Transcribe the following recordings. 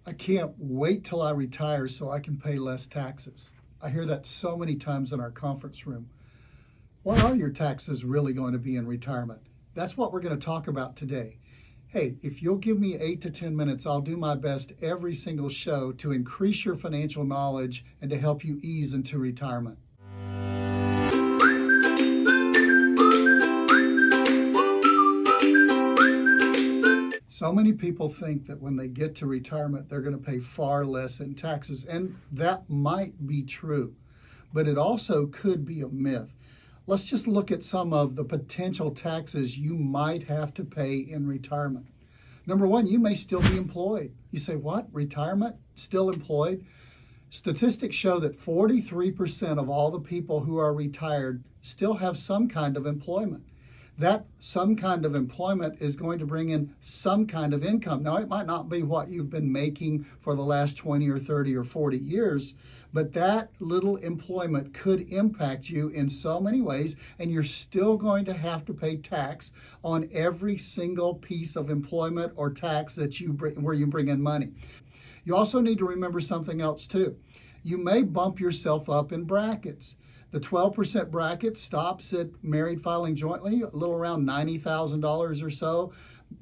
I can't wait till I retire so I can pay less taxes. I hear that so many times in our conference room. What are your taxes really going to be in retirement? That's what we're going to talk about today. Hey, if you'll give me 8 to 10 minutes, I'll do my best every single show to increase your financial knowledge and to help you ease into retirement. So many people think that when they get to retirement, they're going to pay far less in taxes, and that might be true, but it also could be a myth. Let's just look at some of the potential taxes you might have to pay in retirement. Number one, you may still be employed. You say, what? Retirement? Still employed? Statistics show that 43% of all the people who are retired still have some kind of employment. That some kind of employment is going to bring in some kind of income. Now, it might not be what you've been making for the last 20 or 30 or 40 years, but that little employment could impact you in so many ways, and you're still going to have to pay tax on every single piece of employment or tax that you bring, where you bring in money. You also need to remember something else too. You may bump yourself up in brackets. The 12% bracket stops at married filing jointly, a little around $90,000 or so.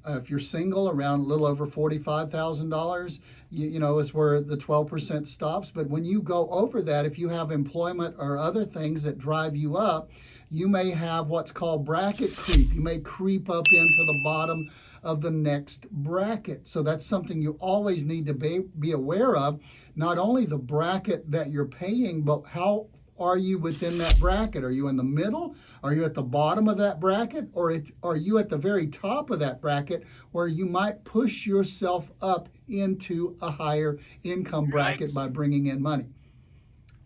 If you're single, around a little over $45,000, you know, is where the 12% stops. But when you go over that, if you have employment or other things that drive you up, you may have what's called bracket creep. You may creep up into the bottom of the next bracket. So that's something you always need to be aware of. Not only the bracket that you're paying, but how are you within that bracket? Are you in the middle? Are you at the bottom of that bracket? Or are you at the very top of that bracket where you might push yourself up into a higher income bracket by bringing in money?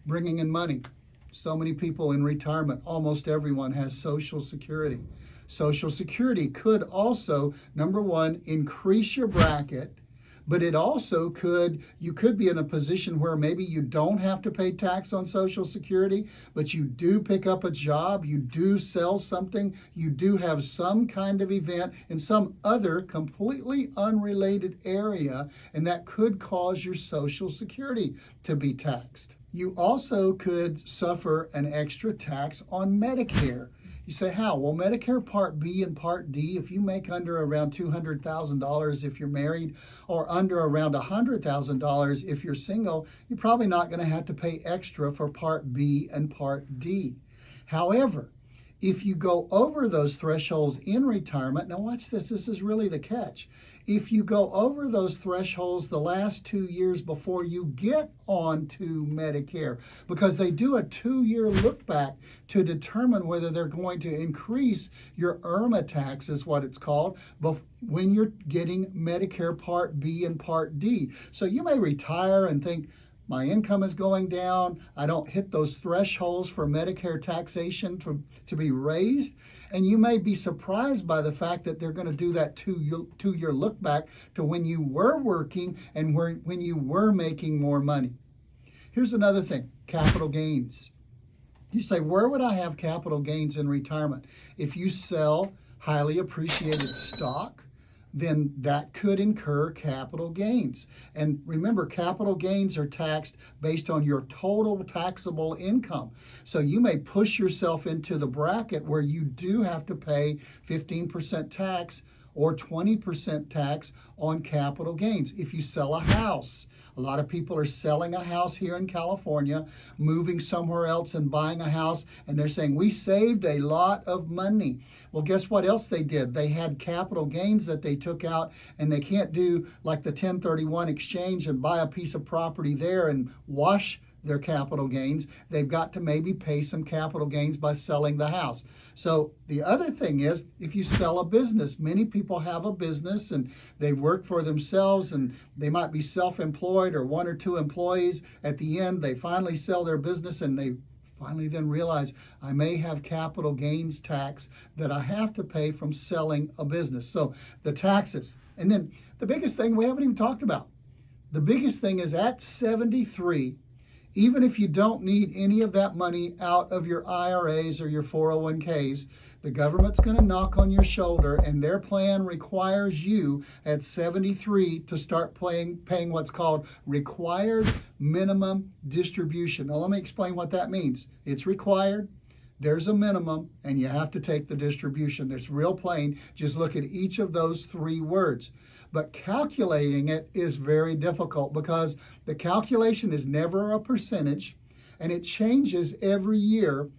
Bringing in money. So many people in retirement, almost everyone has Social Security. Social Security could also, number one, increase your bracket, but it also you could be in a position where maybe you don't have to pay tax on Social Security, but you do pick up a job, you do sell something, you do have some kind of event in some other completely unrelated area, and that could cause your Social Security to be taxed. You also could suffer an extra tax on Medicare. You say, how? Well, Medicare Part B and Part D, if you make under around $200,000 if you're married, or under around $100,000 if you're single, you're probably not going to have to pay extra for Part B and Part D. However, if you go over those thresholds in retirement, now watch this, this is really the catch. If you go over those thresholds the last 2 years before you get onto Medicare, because they do a 2-year look back to determine whether they're going to increase your 𝗍𝗏 tax, is what it's called, when you're getting Medicare Part B and Part D. So you may retire and think, my income is going down, I don't hit those thresholds for Medicare taxation to be raised, and you may be surprised by the fact that they're going to do that 2-year look back to when you were working and when you were making more money. Here's another thing, capital gains. You say, where would I have capital gains in retirement? If you sell highly appreciated stock, then that could incur capital gains. And remember, capital gains are taxed based on your total taxable income. So you may push yourself into the bracket where you do have to pay 15% tax or 20% tax on capital gains. If you sell a house, a lot of people are selling a house here in California, moving somewhere else and buying a house, and they're saying, we saved a lot of money. Well, guess what else they did? They had capital gains that they took out, and they can't do like the 1031 exchange and buy a piece of property there and wash their capital gains. They've got to maybe pay some capital gains by selling the house. So the other thing is, if you sell a business, many people have a business and they work for themselves and they might be self-employed or 1 or 2 employees. At the end, they finally sell their business and they finally then realize, I may have capital gains tax that I have to pay from selling a business. So the taxes. And then the biggest thing we haven't even talked about. The biggest thing is at 73, even if you don't need any of that money out of your IRAs or your 401ks, The government's going to knock on your shoulder, and their plan requires you at 73 to start paying what's called required minimum distribution. Now, let me explain what that means. It's required, there's a minimum, and you have to take the distribution. It's real plain. Just look at each of those three words. But calculating it is very difficult because the calculation is never a percentage, and it changes every year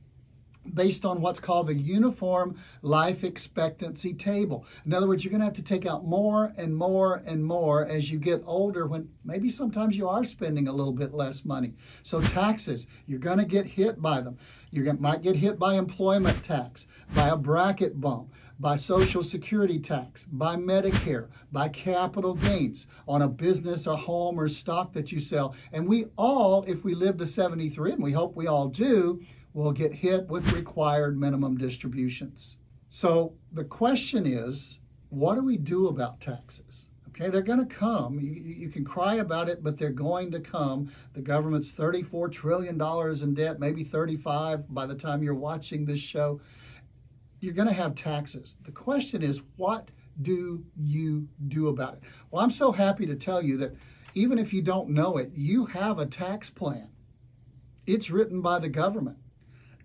based on what's called the Uniform Life Expectancy Table. In other words, you're going to have to take out more and more and more as you get older, when maybe sometimes you are spending a little bit less money. So taxes, you're going to get hit by them. Might get hit by employment tax, by a bracket bump, by Social Security tax, by Medicare, by capital gains on a business, a home, or stock that you sell. And we all, if we live to 73, and we hope we all do, will get hit with required minimum distributions. So the question is, what do we do about taxes? Okay, they're going to come. You can cry about it, but they're going to come. The government's $34 trillion in debt, maybe 35 by the time you're watching this show. You're going to have taxes. The question is, what do you do about it? Well, I'm so happy to tell you that even if you don't know it, you have a tax plan. It's written by the government.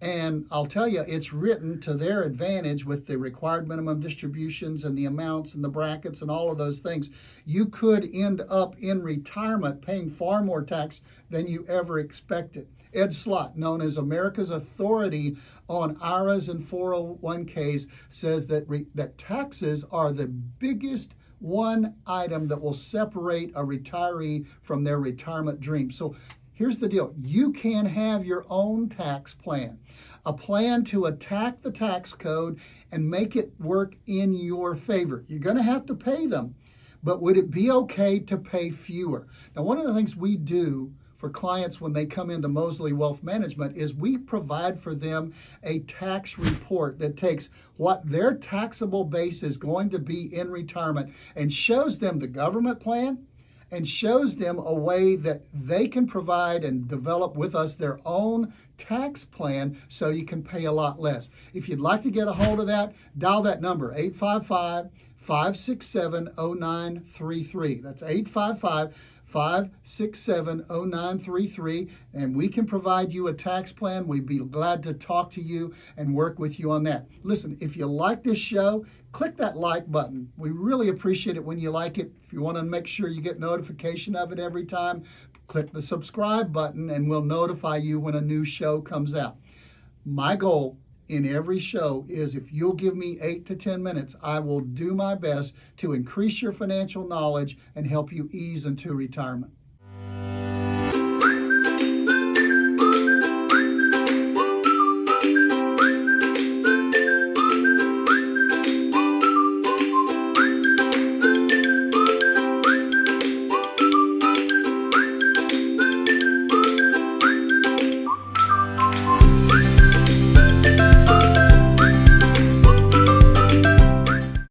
And I'll tell you, it's written to their advantage with the required minimum distributions and the amounts and the brackets and all of those things. You could end up in retirement paying far more tax than you ever expected. Ed Slott, known as America's authority on IRAs and 401ks, says that taxes are the biggest one item that will separate a retiree from their retirement dream. So here's the deal. You can have your own tax plan, a plan to attack the tax code and make it work in your favor. You're going to have to pay them, but would it be okay to pay fewer? Now, one of the things we do for clients when they come into Mosley Wealth Management is we provide for them a tax report that takes what their taxable base is going to be in retirement and shows them the government plan, and shows them a way that they can provide and develop with us their own tax plan so you can pay a lot less. If you'd like to get a hold of that, dial that number, 855-567-0933. That's 855-567-0933, and we can provide you a tax plan. We'd be glad to talk to you and work with you on that. Listen, if you like this show, click that like button. We really appreciate it when you like it. If you want to make sure you get notification of it every time, click the subscribe button and we'll notify you when a new show comes out. My goal in every show is, if you'll give me 8 to 10 minutes, I will do my best to increase your financial knowledge and help you ease into retirement.